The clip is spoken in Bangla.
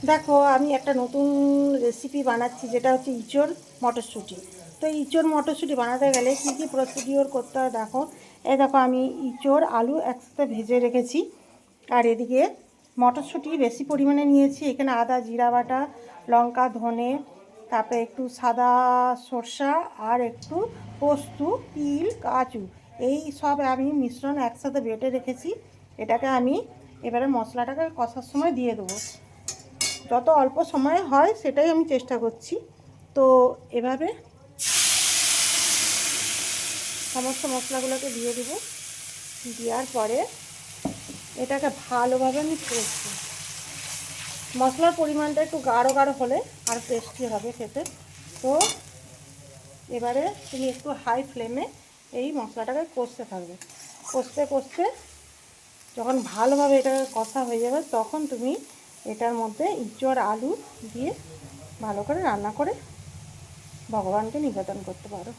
দেখো আমি একটা নতুন রেসিপি বানাচ্ছি, যেটা হচ্ছে ইঁচড় মটরশুঁটি। তো ইঁচড় মটরশুঁটি বানাতে গেলে কী কী প্রসিডিওর করতে হয় দেখো। এই দেখো আমি ইঁচড় আলু একসাথে ভেজে রেখেছি, আর এদিকে মটরশুঁটি বেশি পরিমাণে নিয়েছি। এখানে আদা জিরা বাটা, লঙ্কা ধনে, তারপরে একটু সাদা সর্ষা আর একটু পোস্ত, তিল, কাজু, এই সব আমি মিশ্রণ একসাথে বেটে রেখেছি। এটাকে আমি এবারে মশলাটাকে কষার সময় দিয়ে দেবো। যত অল্প সময়ে হয় সেটাই আমি চেষ্টা করছি। তো এভাবে সমস্ত মশলাগুলোকে দিয়ে দেবো। দেওয়ার পরে এটাকে ভালোভাবে আমি কষবো। মশলার পরিমাণটা একটু গাঢ় গাঢ় হলে আর টেস্টি হবে খেতে। তো এবারে তুমি একটু হাই ফ্লেমে এই মশলাটাকে কষতে থাকবে। কষতে কষতে যখন ভালোভাবে এটাকে কষা হয়ে যাবে, তখন তুমি এটার মধ্যে ইঁচড় আলু দিয়ে ভালো করে রান্না করে ভগবানকে নিবেদন করতে পারো।